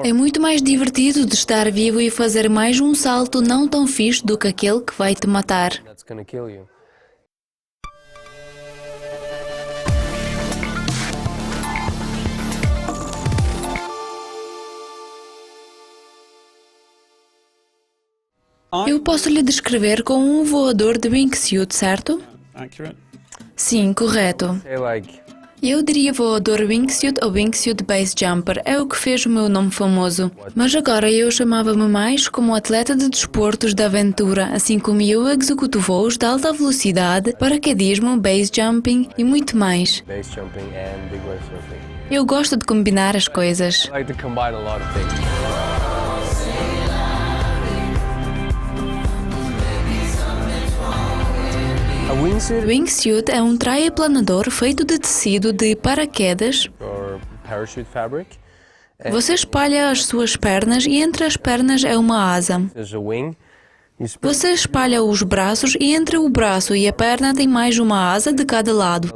É muito mais divertido de estar vivo e fazer mais um salto não tão fixe do que aquele que vai te matar. Eu posso lhe descrever como um voador de wingsuit, certo? Sim, correto. Eu diria voador wingsuit ou wingsuit base jumper, é o que fez o meu nome famoso. Mas agora eu chamava-me mais como atleta de desportos de aventura, assim como eu executo voos de alta velocidade, paraquedismo, base jumping e muito mais. Eu gosto de combinar as coisas. Wingsuit é um traje planador feito de tecido de paraquedas. Você espalha as suas pernas e entre as pernas é uma asa. Você espalha os braços e entre o braço e a perna tem mais uma asa de cada lado.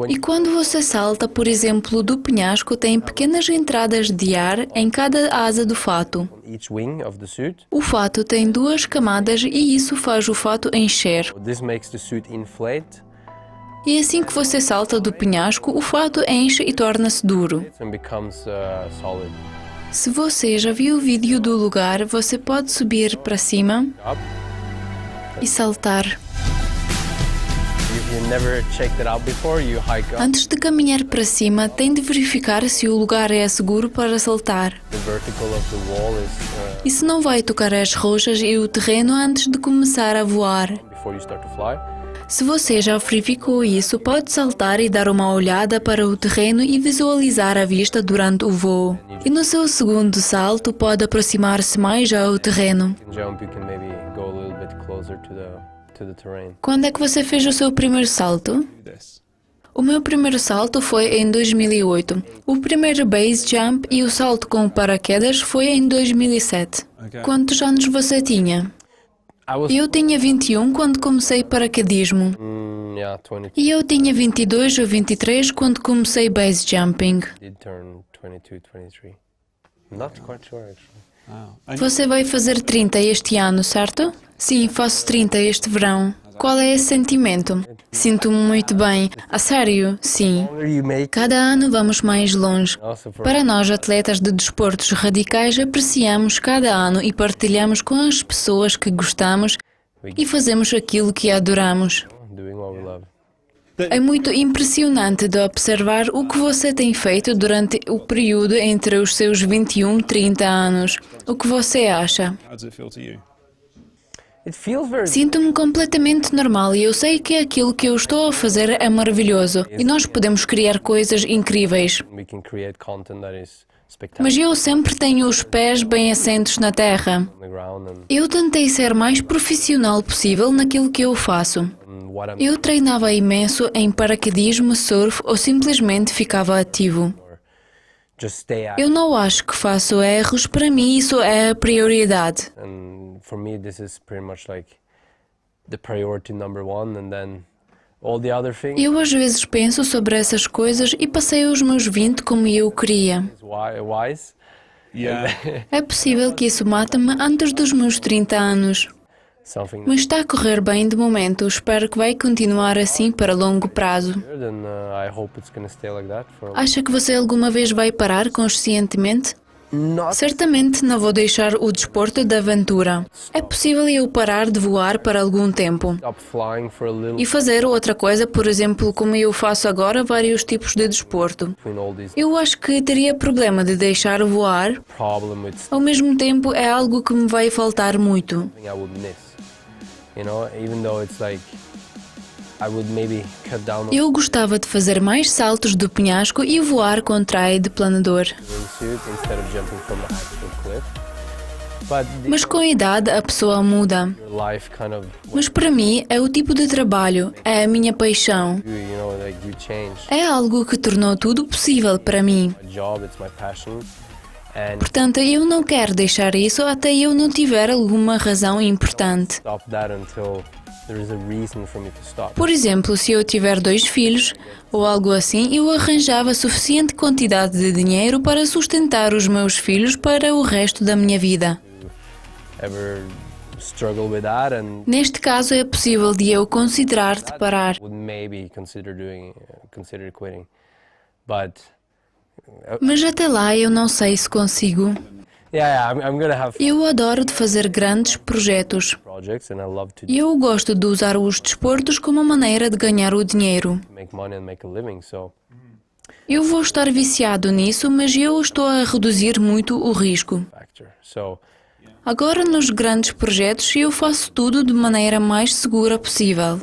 E quando você salta, por exemplo, do penhasco, tem pequenas entradas de ar em cada asa do fato. O fato tem duas camadas e isso faz o fato encher. E assim que você salta do penhasco, o fato enche e torna-se duro. Se você já viu o vídeo do lugar, você pode subir para cima e saltar. Antes de caminhar para cima, tem de verificar se o lugar é seguro para saltar. E se não vai tocar as rochas e o terreno antes de começar a voar. Se você já verificou isso, pode saltar e dar uma olhada para o terreno e visualizar a vista durante o voo. E no seu segundo salto, pode aproximar-se mais ao terreno. Quando é que você fez o seu primeiro salto? O meu primeiro salto foi em 2008. O primeiro base jump e o salto com paraquedas foi em 2007. Quantos anos você tinha? Eu tinha 21 quando comecei paraquedismo. E eu tinha 22 ou 23 quando comecei base jumping. Você vai fazer 30 este ano, certo? Sim, faço 30 este verão. Qual é esse sentimento? Sinto-me muito bem. A sério? Sim. Cada ano vamos mais longe. Para nós, atletas de desportos radicais, apreciamos cada ano e partilhamos com as pessoas que gostamos e fazemos aquilo que adoramos. É muito impressionante de observar o que você tem feito durante o período entre os seus 21 e 30 anos. O que você acha? Sinto-me completamente normal e eu sei que aquilo que eu estou a fazer é maravilhoso e nós podemos criar coisas incríveis. Mas eu sempre tenho os pés bem assentos na terra. Eu tentei ser mais profissional possível naquilo que eu faço. Eu treinava imenso em paraquedismo, surf ou simplesmente ficava ativo. Eu não acho que faço erros, para mim isso é a prioridade. Eu às vezes penso sobre essas coisas e passei os meus 20 como eu queria. É possível que isso mate-me antes dos meus 30 anos. Mas está a correr bem de momento, espero que vai continuar assim para longo prazo. Acha que você alguma vez vai parar conscientemente? Certamente não vou deixar o desporto de aventura. É possível eu parar de voar para algum tempo e fazer outra coisa, por exemplo, como eu faço agora, vários tipos de desporto. Eu acho que teria problema de deixar voar. Ao mesmo tempo, é algo que me vai faltar muito. Eu gostava de fazer mais saltos do penhasco e voar com traje de planador. Mas com a idade a pessoa muda. Mas para mim é o tipo de trabalho, é a minha paixão. É algo que tornou tudo possível para mim. Portanto, eu não quero deixar isso até eu não tiver alguma razão importante. there is a reason for me to stop. Por exemplo, se eu tiver 2 filhos ou algo assim, eu arranjava suficiente quantidade de dinheiro para sustentar os meus filhos para o resto da minha vida. Ever struggle with that and Neste caso, é possível de eu considerar de parar. would maybe consider quitting. But Mas até lá eu não sei se consigo. yeah, I'm gonna have Eu adoro de fazer grandes projetos. projects and I love to Eu gosto de usar os desportos como maneira de ganhar o dinheiro. make money and make a living. So Eu vou estar viciado nisso, mas eu estou a reduzir muito o risco. factor. So Agora, nos grandes projetos, eu faço tudo de maneira mais segura possível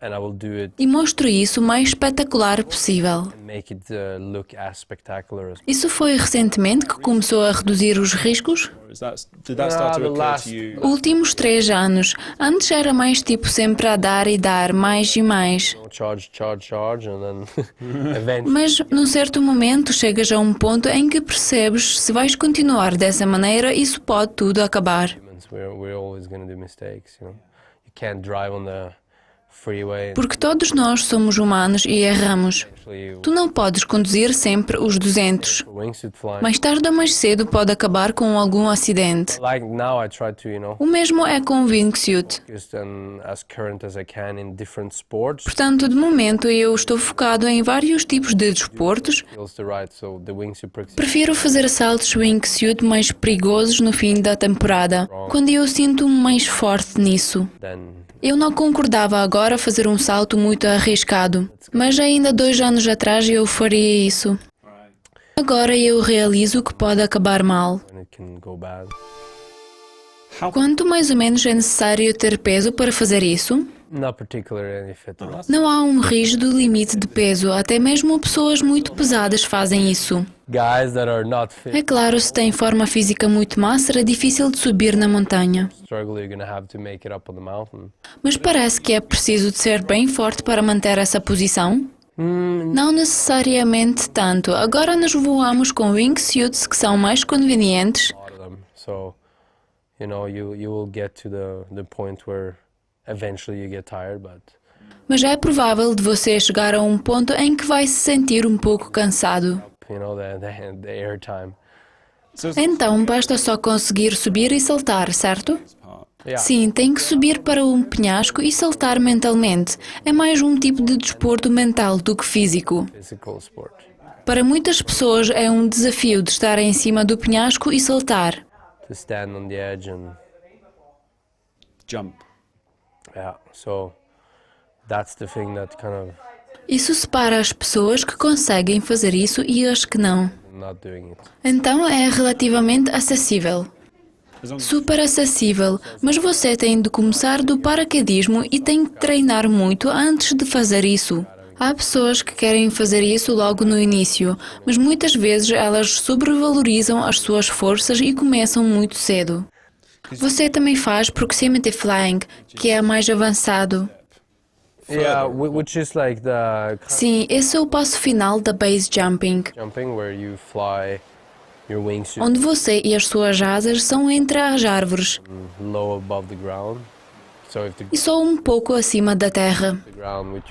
and I will do it e mostro isso o mais espetacular possível. and make it look as spectacular as Isso foi recentemente que começou a reduzir os riscos? Did that start to the occur last- to you? Últimos 3 anos. Antes era mais tipo sempre a dar e dar, mais e mais. charge and then eventually Mas, num certo momento, chegas a um ponto em que percebes se vais continuar dessa maneira, isso pode tudo acabar. humans we're always going to do mistakes, you know. You can't drive on the freeway. Porque todos nós somos humanos e erramos. Actually, Tu não podes conduzir sempre os 200. wingsuit flying. Mais tarde ou mais cedo pode acabar com algum acidente. Like now I try to, O mesmo é com o wingsuit. just as current as I can in different sports. Portanto, de momento eu estou focado em vários tipos de desportos. Feels the right, so the wingsuit Prefiro fazer saltos wingsuit mais perigosos no fim da temporada, quando eu sinto-me mais forte nisso. then Eu não concordava agora fazer um salto muito arriscado, mas ainda 2 anos atrás eu faria isso. Agora eu realizo que pode acabar mal. when it can go bad. Quanto mais ou menos é necessário ter peso para fazer isso? Not particularly if at all. Não há um rígido limite de peso, até mesmo pessoas muito pesadas fazem isso. Guys that are not É fit claro, se tem forma física muito má, será difícil de subir na montanha. struggle, you're gonna have to make it up on the mountain. Mas parece que é preciso de ser bem forte para manter essa posição? Não necessariamente tanto. Agora nós voamos com wingsuits que são mais convenientes. A lot of them. So, you know, you will get to the point where eventually you get tired, but Mas é provável de você chegar a um ponto em que vai se sentir um pouco cansado. you know the air time. Então basta só conseguir subir e saltar, certo? Yeah. Sim, tem que subir para um penhasco e saltar mentalmente. É mais um tipo de desporto mental do que físico. Physical sport. Para muitas pessoas é um desafio de estar em cima do penhasco e saltar. To stand on the edge and Jump. yeah. So that's the thing that kind of Isso separa as pessoas que conseguem fazer isso e as que não. not doing it. Então é relativamente acessível. Super acessível, mas você tem de começar do paraquedismo e tem que treinar muito antes de fazer isso. Há pessoas que querem fazer isso logo no início, mas muitas vezes elas sobrevalorizam as suas forças e começam muito cedo. Você também faz proximity flying, que é mais avançado. Yeah, which is like the Sim, esse é o passo final da base jumping, jumping where you fly your wingsuit onde você e as suas asas são entre as árvores low above the ground. So if e só um pouco acima da terra. the ground with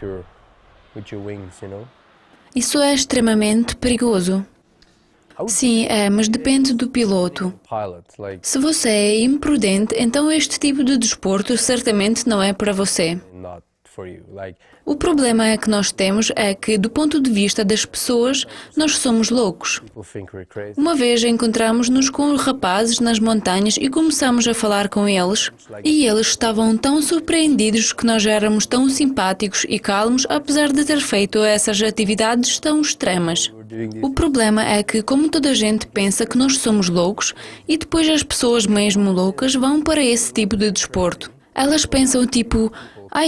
your wings, you know. Isso é extremamente perigoso. Sim, é, mas depende do piloto. Pilot, like Se você é imprudente, então este tipo de desporto certamente não é para você. not for you. Like O problema é que nós temos é que, do ponto de vista das pessoas, nós somos loucos. people think we're crazy. Uma vez encontramos-nos com rapazes nas montanhas e começamos a falar com eles. E eles estavam tão surpreendidos que nós éramos tão simpáticos e calmos, apesar de ter feito essas atividades tão extremas. We're doing this O problema é que, como toda a gente pensa que nós somos loucos, e depois as pessoas mesmo loucas vão para esse tipo de desporto. Elas pensam tipo,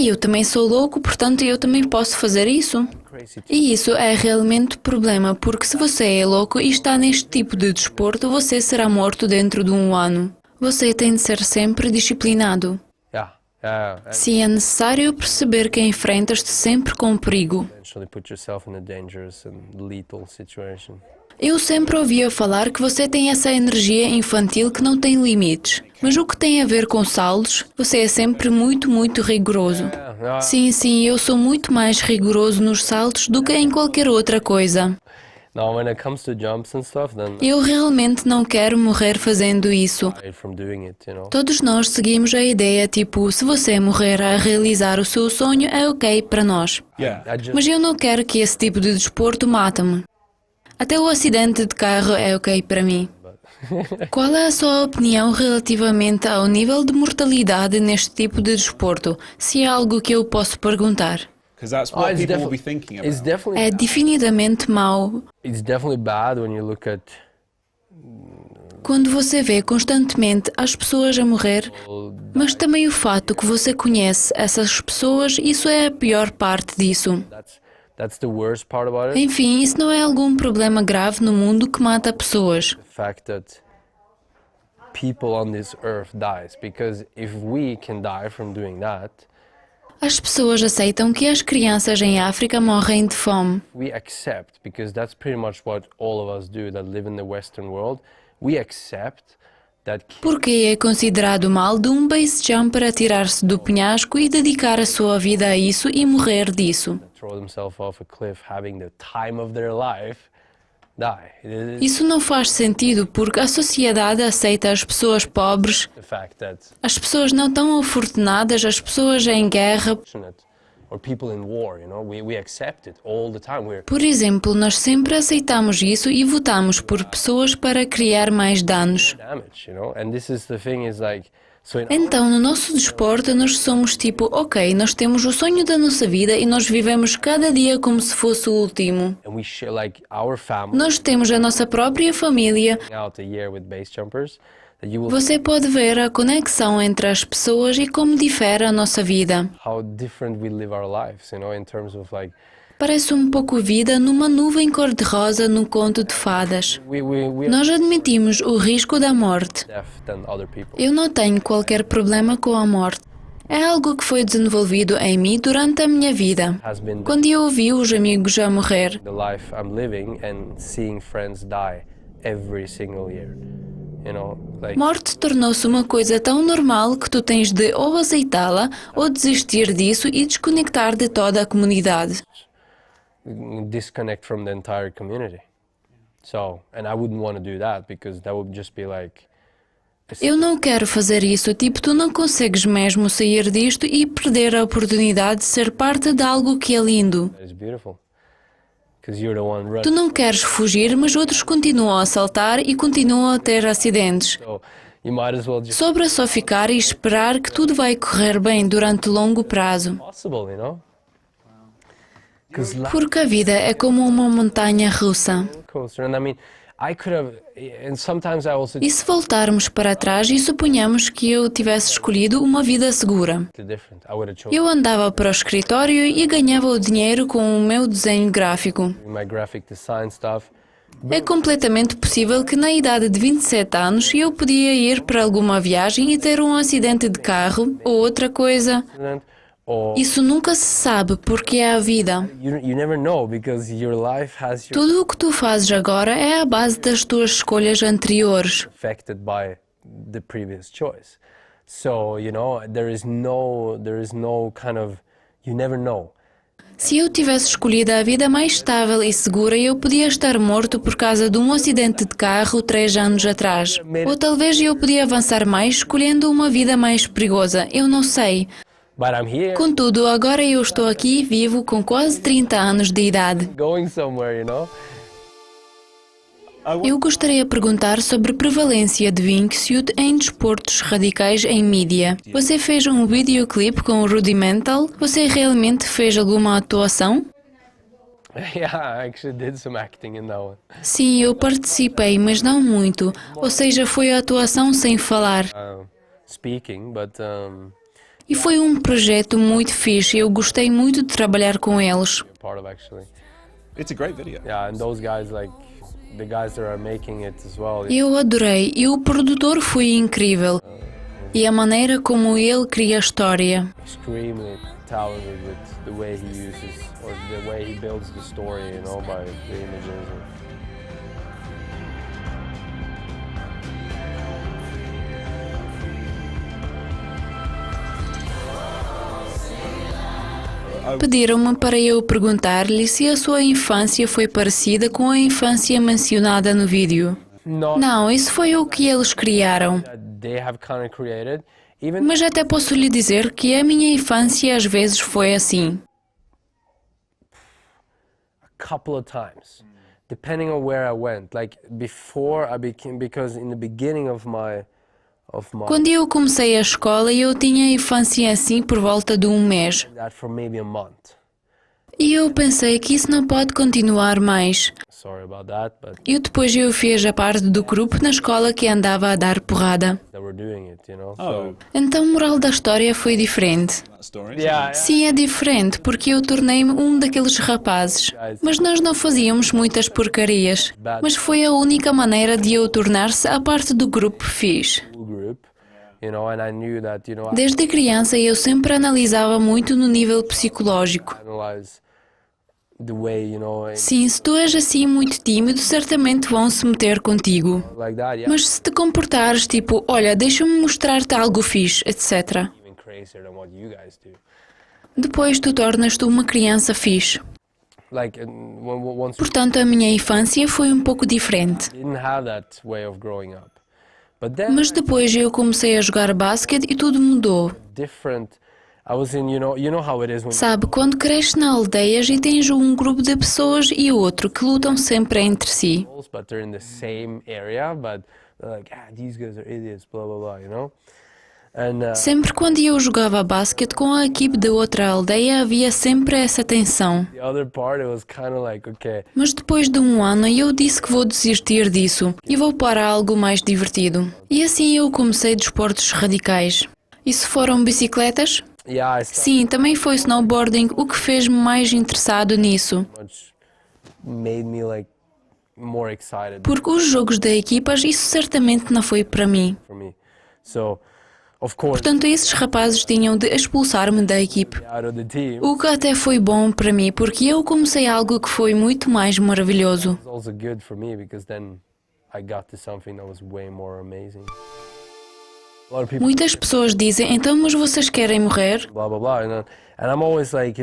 eu também sou louco, portanto eu também posso fazer isso. crazy. E isso é realmente problema, porque se você é louco e está neste tipo de desporto, você será morto dentro de um ano. Você tem de ser sempre disciplinado. Yeah, yeah. And Se é necessário perceber que enfrentas-te sempre com perigo. eventually put yourself in a dangerous and lethal situation. Eu sempre ouvia falar que você tem essa energia infantil que não tem limites. Mas o que tem a ver com saltos, você é sempre muito, muito rigoroso. Sim, sim, eu sou muito mais rigoroso nos saltos do que em qualquer outra coisa. Now, when it comes to jumps and stuff, then Eu realmente não quero morrer fazendo isso. I'm from doing it, you know. Todos nós seguimos a ideia, tipo, se você morrer a realizar o seu sonho, é ok para nós. Yeah. I just, Mas eu não quero que esse tipo de desporto mate-me. Até o acidente de carro é ok para mim. Qual é a sua opinião relativamente ao nível de mortalidade neste tipo de desporto? Se é algo que eu posso perguntar. Because that's Oh, what people will be thinking it's about. definitely É definitivamente mau it's definitely bad when you look at quando você vê constantemente as pessoas a morrer, mas também o fato que você conhece essas pessoas, isso é a pior parte disso. that's the worst part about it. Enfim, isso não é algum problema grave no mundo que mata pessoas. The fact that people on this earth dies, because if we can die from doing that, As pessoas aceitam que as crianças em África morrem de fome. we accept, because that's pretty much what all of us do that live in the Western world. We accept that kids Porque é considerado mal de um base jumper atirar-se do penhasco e dedicar a sua vida a isso e morrer disso. throw themselves off a cliff having the time of their life die. Isso não faz sentido porque a sociedade aceita as pessoas pobres, The fact that as pessoas não tão afortunadas, as pessoas em guerra. or people in war, you know, we accept it all the time. Por exemplo, nós sempre aceitamos isso e votamos por pessoas para criar mais danos. Damage, you know, and this is the thing is like, so in Então, no nosso desporto, nós somos tipo, ok, nós temos o sonho da nossa vida e nós vivemos cada dia como se fosse o último. and we share like our family Nós temos a nossa própria família. out a year with base jumpers that you will Você pode ver a conexão entre as pessoas e como difere a nossa vida. how different we live our lives, you know, in terms of like Parece um pouco vida numa nuvem cor-de-rosa no conto de fadas. we Nós admitimos o risco da morte. deaf than other people. Eu não tenho qualquer problema com a morte. É algo que foi desenvolvido em mim durante a minha vida. Has been Quando eu vi os amigos a morrer, the life I'm living and seeing friends die every single year. You know, like morte tornou-se uma coisa tão normal que tu tens de ou aceitá-la ou desistir disso e desconectar de toda a comunidade. disconnect from the entire community. So, and I wouldn't want to do that because that would just be like Eu não quero fazer isso, tipo, tu não consegues mesmo sair disto e perder a oportunidade de ser parte de algo que é lindo. that is beautiful. Because you're the one running. Tu não queres fugir, mas outros continuam a saltar e continuam a ter acidentes. So you might as well just Sobra só ficar e esperar que tudo vai correr bem durante longo prazo. possible, you know? Because life Porque a vida é como uma montanha russa. is a coaster, and I mean, I could have, and sometimes I also E se voltarmos para trás e suponhamos que eu tivesse escolhido uma vida segura? different. I would have chosen Eu andava para o escritório e ganhava o dinheiro com o meu desenho gráfico. my graphic design stuff. É completamente possível que na idade de 27 anos eu podia ir para alguma viagem e ter um acidente de carro ou outra coisa. Or Isso nunca se sabe porque é a vida. you never know because your life has your Tudo o que tu fazes agora é a base das tuas escolhas anteriores. affected by the previous choice. So, you know, there is no kind of, you never know. Se eu tivesse escolhido a vida mais estável e segura, eu podia estar morto por causa de um acidente de carro 3 anos atrás. Ou talvez eu podia avançar mais escolhendo uma vida mais perigosa, eu não sei. But I'm here Contudo, agora eu estou aqui vivo com quase 30 anos de idade. going somewhere, you know? Eu gostaria de perguntar sobre a prevalência de wingsuit em desportos radicais em mídia. Você fez um videoclipe com o Rudimental? Você realmente fez alguma atuação? Yeah, I actually did some acting in that one. Sim, eu participei, mas não muito. Ou seja, foi a atuação sem falar. Speaking, but E foi um projeto muito fixe. Eu gostei muito de trabalhar com eles. part of actually. It's a great video. Yeah, and those guys, like, the guys that are making it as well. Eu adorei e o produtor foi incrível. E a maneira como ele cria a história. Extremely talented with the way he uses, or the way he builds the story, you know, by the images. Pediram-me para eu perguntar-lhe se a sua infância foi parecida com a infância mencionada no vídeo. No, Não, isso foi o que eles criaram. that they have kind of created. Even Mas até posso lhe dizer que a minha infância às vezes foi assim. a couple of times, depending on where I went. Like before I became, because in the beginning of my Quando eu comecei a escola, eu tinha a infância assim por volta de um mês. that for maybe a month. E eu pensei que isso não pode continuar mais. Sorry about that, but E depois eu fiz a parte do grupo na escola que andava a dar porrada. they were doing it, you know. Oh, Então a moral da história foi diferente. that story. Yeah, Sim, é diferente, porque eu tornei-me um daqueles rapazes. Mas nós não fazíamos muitas porcarias. Mas foi a única maneira de eu tornar-se a parte do grupo fixe. school group, you know, and I knew that, you know, I Desde criança eu sempre analisava muito no nível psicológico. analyze the way, you know, Sim, se tu és assim muito tímido, certamente vão se meter contigo. like that. Yeah, Mas se te comportares tipo, olha, deixa-me mostrar-te algo fixe, etc. even crazier than what you guys do. Depois tu tornas-te uma criança fixe. Like once we Portanto, a minha infância foi um pouco diferente. didn't have that way of growing up, but then Mas depois eu comecei a jogar basquete e tudo mudou. different. I was in, you know how it is when Sabe, quando cresces na aldeias e tens um grupo de pessoas e outro que lutam sempre entre si. but they're in the same area, but they're like, these guys are idiots, blah blah blah, you know. And Sempre quando eu jogava basquete com a equipe de outra aldeia havia sempre essa tensão. the other part, it was kind of like, okay, Mas depois de um ano eu disse que vou desistir disso e vou para algo mais divertido. E assim eu comecei desportos radicais. Isso foram bicicletas? yeah, I started Sim, também foi snowboarding o que fez-me mais interessado nisso. much made me like more excited Porque os jogos de equipas, isso certamente não foi para mim. for me. So, of course, Portanto, esses rapazes tinham de expulsar-me da equipe. out of the team, O que até foi bom para mim, porque eu comecei algo que foi muito mais maravilhoso. it was also good for me because then I got to something that was way more amazing. A lot of people Muitas pessoas dizem, então, mas vocês querem morrer? blah blah blah, and I'm always like,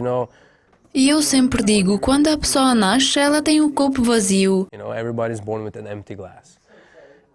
E eu sempre digo, quando a pessoa nasce, ela tem o corpo vazio. everybody's born with an empty glass,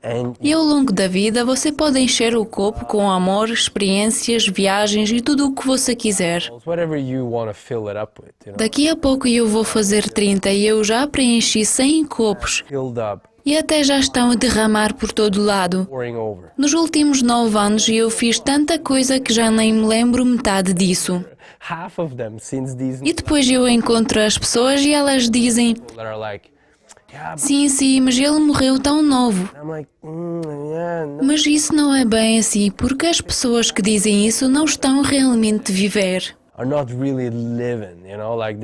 and E ao longo da vida, você pode encher o corpo com amor, experiências, viagens e tudo o que você quiser. it's whatever you want to fill it up with, Daqui a pouco eu vou fazer 30 e eu já preenchi 100 copos. filled up, E até já estão a derramar por todo lado. pouring over. Nos últimos 9 anos eu fiz tanta coisa que já nem me lembro metade disso. Half of them, since these E depois eu encontro as pessoas e elas dizem, people that are like, yeah, but sim, mas ele morreu tão novo. I'm like, yeah, no. Mas isso não é bem assim, porque as pessoas que dizem isso não estão realmente a viver. Are not really living, like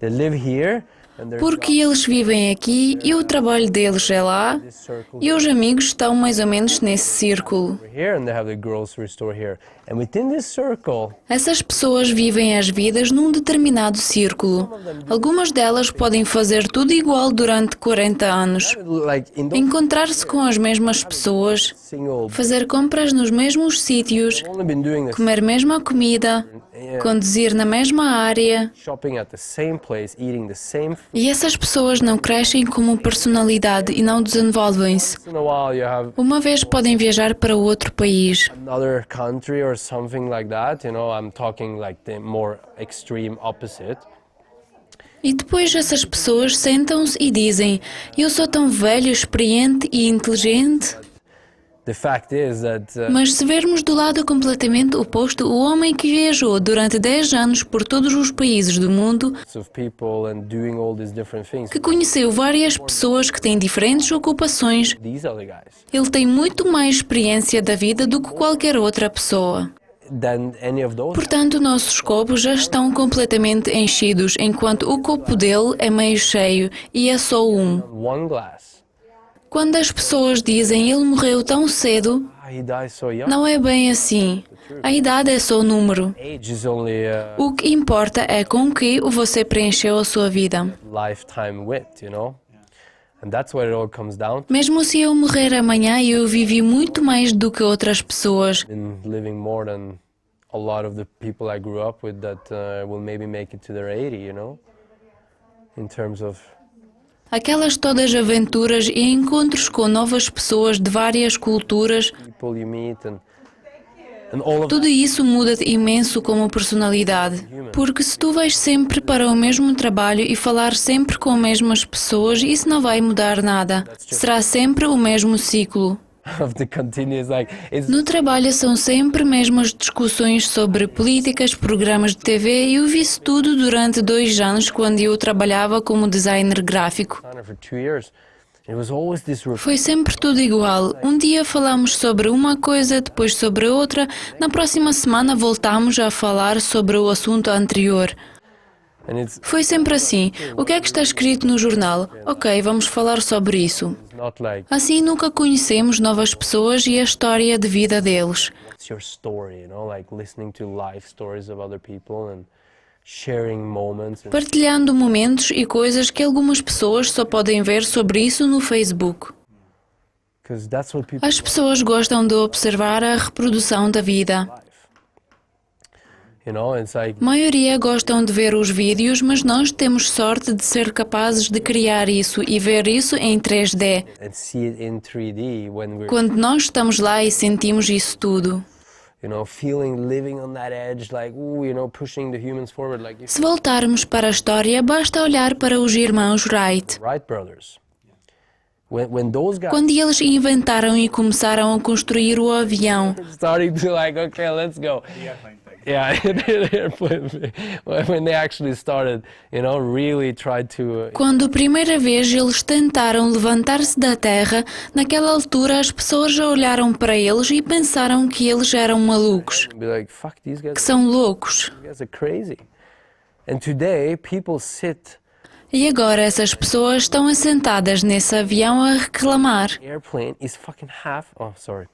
they live here and they're Porque eles vivem aqui e o trabalho deles é lá this circle e os amigos estão mais ou menos nesse círculo. over here and they have the grocery store here. And within this circle, Essas pessoas vivem as vidas num determinado círculo. Algumas delas podem fazer tudo igual durante 40 anos. like in the Encontrar-se com as mesmas pessoas, single, fazer compras nos mesmos sítios, only been doing this, comer a mesma comida, conduzir na mesma área. shopping at the same place, eating the same food. E essas pessoas não crescem como personalidade e não desenvolvem-se. Once in a while you have Uma vez podem viajar para outro país. another country or something like that, I'm talking like the more extreme opposite. E depois essas pessoas sentam-se e dizem: eu sou tão velho, experiente e inteligente. The fact is that Mas se vermos do lado completamente oposto, o homem que viajou durante 10 anos por todos os países do mundo, of people and doing all these different things, que conheceu várias pessoas que têm diferentes ocupações, these are the guys ele tem muito mais experiência da vida do que qualquer outra pessoa. than any of those. Portanto, nossos copos já estão completamente enchidos, enquanto o copo dele é meio cheio e é só um. One glass. Quando as pessoas dizem ele morreu tão cedo, He dies so young. não é bem assim. A idade é só número. Age is only a O que importa é com que você preencheu a sua vida. lifetime with, And that's what it all comes down to. Mesmo se eu morrer amanhã, eu vivi muito mais do que outras pessoas. Been living more than a lot of the people I grew up with that will maybe make it to their 80, you know, in terms of Aquelas todas aventuras e encontros com novas pessoas de várias culturas, people you meet and all of tudo isso muda-te imenso como personalidade. Porque se tu vais sempre para o mesmo trabalho e falar sempre com as mesmas pessoas, isso não vai mudar nada. Será sempre o mesmo ciclo. of the continuous it's No trabalho são sempre mesmas discussões sobre políticas, programas de TV e eu vi isso tudo durante 2 anos quando eu trabalhava como designer gráfico. for 2 years. It was always this Foi sempre tudo igual. Um dia falamos sobre uma coisa, depois sobre outra. Na próxima semana voltamos a falar sobre o assunto anterior. and it's Foi sempre assim. O que é que está escrito no jornal? Ok, vamos falar sobre isso. not like Assim nunca conhecemos novas pessoas e a história de vida deles. it's your story, you know, like listening to life stories of other people and sharing moments and Partilhando momentos e coisas que algumas pessoas só podem ver sobre isso no Facebook. because that's what people As pessoas gostam de observar a reprodução da vida. you know, it's like A maioria gostam de ver os vídeos, mas nós temos sorte de ser capazes de criar isso e ver isso em 3D. and see it in 3D when we're Quando nós estamos lá e sentimos isso tudo. you know, feeling living on that edge, like, ooh, you know, pushing the humans forward, like if Se voltarmos para a história, basta olhar para os irmãos Wright. Wright brothers. When those guys Quando eles inventaram e começaram a construir o avião, starting to like, okay, let's go. Yeah, when they actually started, you know, really tried to quando a primeira vez eles tentaram levantar-se da terra, naquela altura as pessoas já olharam para eles e pensaram que eles eram malucos, be like, fuck, these que são loucos. guys are crazy. And today, people sit E agora essas pessoas estão assentadas nesse avião a reclamar. airplane is fucking half. Oh, sorry.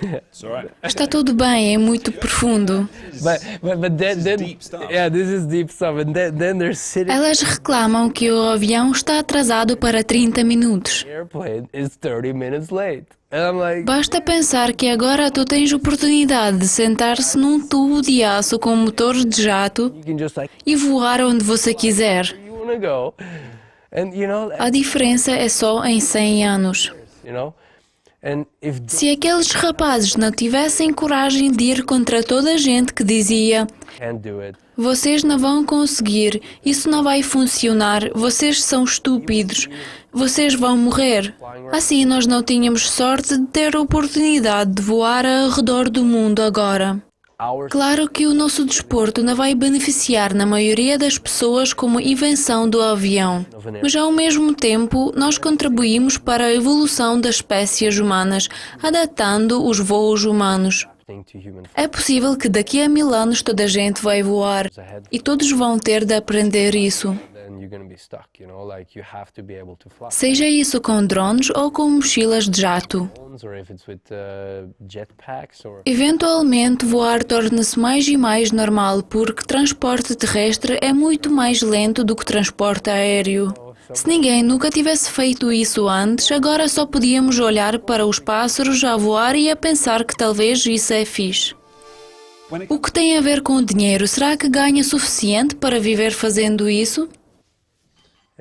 It's all right. Está tudo bem, é muito profundo. But then deep stuff. yeah, this is deep stuff. And then they're sitting. Elas reclamam que o avião está atrasado para 30 minutos. Airplane is 30 minutes late. And I'm like, Basta pensar que agora tu tens oportunidade de sentar-se num tubo de aço com motores de jato you can just like, e voar onde você quiser. you wanna go, and you know, A diferença é só em 100 anos. you know, and if Se aqueles rapazes não tivessem coragem de ir contra toda a gente que dizia they can't do it, vocês não vão conseguir, isso não vai funcionar, vocês são estúpidos, vocês vão morrer. Assim nós não tínhamos sorte de ter a oportunidade de voar ao redor do mundo agora. our Claro que o nosso desporto não vai beneficiar na maioria das pessoas como invenção do avião, mas ao mesmo tempo nós contribuímos para a evolução das espécies humanas, adaptando os voos humanos. thing to human É possível que daqui a 1000 anos toda a gente vai voar e todos vão ter de aprender isso. then you're gonna be stuck, you know, like you have to be able to fly. Seja isso com drones ou com mochilas de jato. Or if it's with jetpacks or Eventualmente voar torna-se mais e mais normal porque transporte terrestre é muito mais lento do que transporte aéreo. Se ninguém nunca tivesse feito isso antes, agora só podíamos olhar para os pássaros a voar e a pensar que talvez isso é fixe. When it O que tem a ver com o dinheiro? Será que ganha suficiente para viver fazendo isso?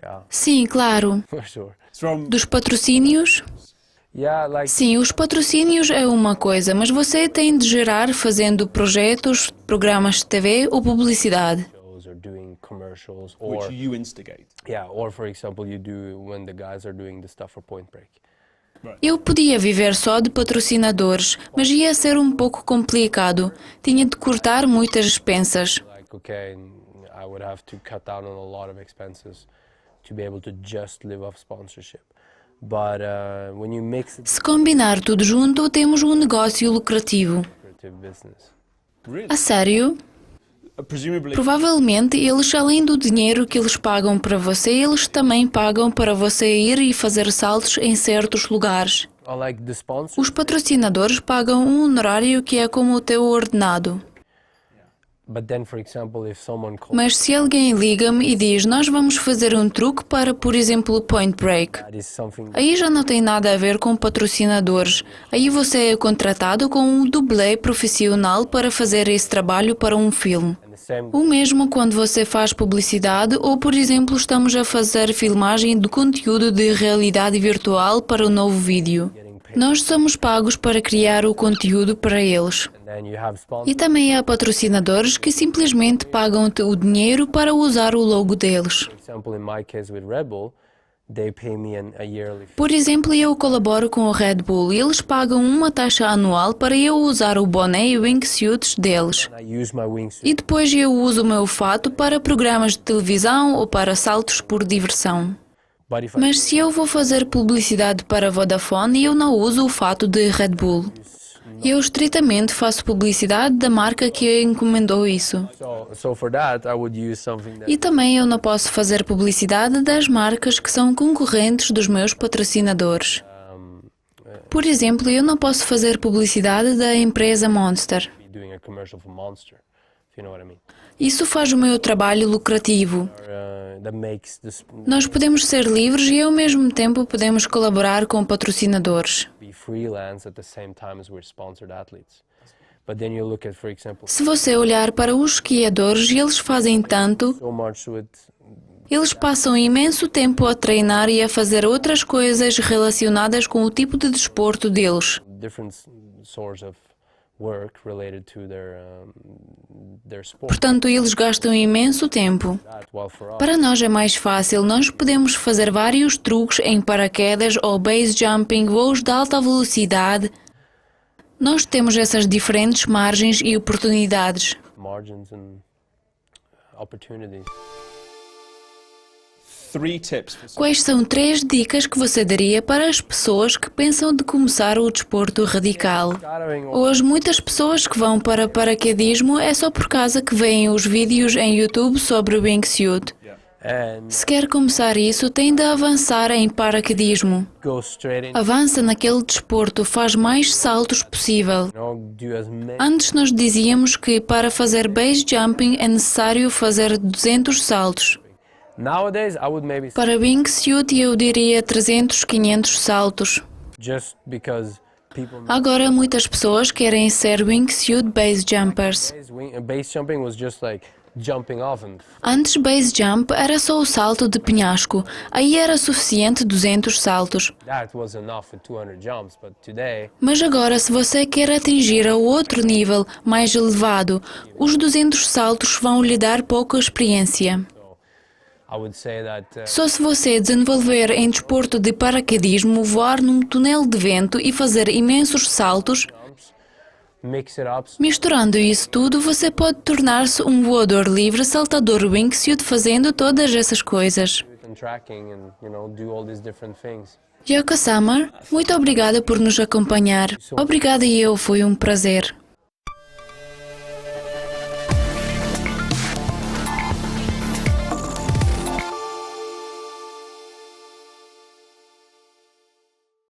yeah, Sim, claro. for sure. from Dos patrocínios? Yeah, like Sim, os patrocínios é uma coisa, mas você tem de gerar fazendo projetos, programas de TV ou publicidade. shows or doing commercials which or you instigate. yeah, or for example you do when the guys are doing the stuff for Point Break. Eu podia viver só de patrocinadores, mas ia ser um pouco complicado. Tinha de cortar muitas expensas. Like okay, I would have to cut down on a lot of expenses to be able to just live off sponsorship. But when you mix it Se combinar tudo junto, temos um negócio lucrativo. with business, Really? A sério? Presumably, Provavelmente eles, além do dinheiro que eles pagam para você, eles também pagam para você ir e fazer saltos em certos lugares. or like the sponsor, Os patrocinadores pagam um honorário que é como o teu ordenado. But then, for example, if someone calls, Mas se alguém liga-me e diz, nós vamos fazer um truque para, por exemplo, Point Break, that is something aí já não tem nada a ver com patrocinadores. Aí você é contratado com um dublê profissional para fazer esse trabalho para um filme. and the same O mesmo quando você faz publicidade ou, por exemplo, estamos a fazer filmagem de conteúdo de realidade virtual para o novo vídeo. Nós somos pagos para criar o conteúdo para eles. and then you have E sponsors. também há patrocinadores que simplesmente pagam-te o dinheiro para usar o logo deles. For example, in my case with Red Bull, they pay me a yearly fee. Por exemplo, eu colaboro com o Red Bull e eles pagam uma taxa anual para eu usar o boné e o wingsuits deles. I use my wingsuit. E depois eu uso o meu fato para programas de televisão ou para saltos por diversão. But if I Mas se eu vou fazer publicidade para Vodafone, eu não uso o fato de Red Bull. Eu estritamente faço publicidade da marca que encomendou isso. so for that, I would use something that E também eu não posso fazer publicidade das marcas que são concorrentes dos meus patrocinadores. Por exemplo, eu não posso fazer publicidade da empresa Monster. be doing a commercial for Monster, if you know what I mean. Isso faz o meu trabalho lucrativo. Or, that makes this Nós podemos ser livres e ao mesmo tempo podemos colaborar com patrocinadores. be freelance at the same time as we're sponsored athletes. But then you look at, for example, Se você olhar para os esquiadores, eles fazem tanto, so much with eles passam imenso tempo a treinar e a fazer outras coisas relacionadas com o tipo de desporto deles. different sorts of work related to their sport. Portanto, eles gastam imenso tempo. That, while for us, Para nós é mais fácil, nós podemos fazer vários truques em paraquedas ou base jumping, voos de alta velocidade. Nós temos essas diferentes margens e oportunidades. margins and opportunities. 3 tips for Quais são 3 dicas que você daria para as pessoas que pensam de começar o desporto radical? Shadowing Hoje, muitas pessoas que vão para paraquedismo é só por causa que veem os vídeos em YouTube sobre o wingsuit. and Se quer começar isso, tem de avançar em paraquedismo. go straight in. Avança naquele desporto, faz mais saltos possível. Do as many Antes nós dizíamos que para fazer base jumping é necessário fazer 200 saltos. nowadays. I would maybe Para wingsuit eu diria 300, 500 saltos. just because people Agora muitas pessoas querem ser wingsuit base jumpers. base jumping was just like jumping off and Antes base jump era só o salto de penhasco, aí era suficiente 200 saltos. that was enough for 200 jumps, but today Mas agora se você quer atingir a outro nível mais elevado, os 200 saltos vão lhe dar pouca experiência. I would say that Só se você desenvolver em desporto de paraquedismo, voar num túnel de vento e fazer imensos saltos, mix it up misturando isso tudo, você pode tornar-se um voador livre, saltador wingsuit, fazendo todas essas coisas. and tracking and do all these different things. Yoko Summer, muito obrigada por nos acompanhar. Obrigada e eu, foi um prazer.